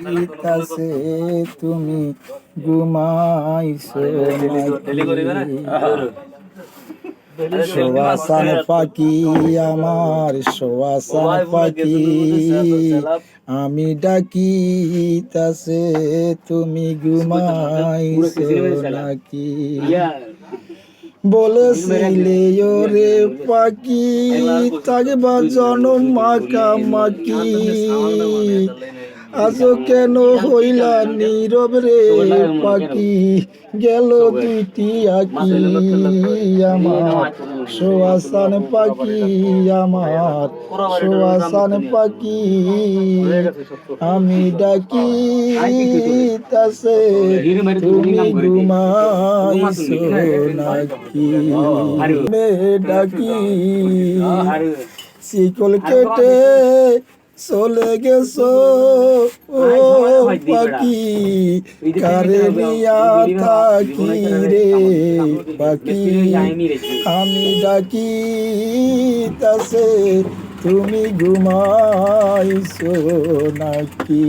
ডাকিতাছে তুমি ঘুমাইছো নাকি? শোয়াসান পাখি আমার শোয়াসান পাখি আমি ডাকিতাছে তুমি ঘুমাইছো নাকি? বলেছিলে ওরে পাখি থাকবা জনম মাখামাখি আজও কেন হইলা নীরব রে পাখি গেল দুইটি আঁকি আমার শোয়াসান পাখি আমার শোয়াসান পাখি আমি ডাকি তাসে তুমি ঘুমাইছো নাকি? মে ডাকি শিকল কেটে চলে গেছো ও পাখি কারে নিয়া থাকি রে পাখি আমি ডাকি তাসে তুমি ঘুমাইছো নাকি?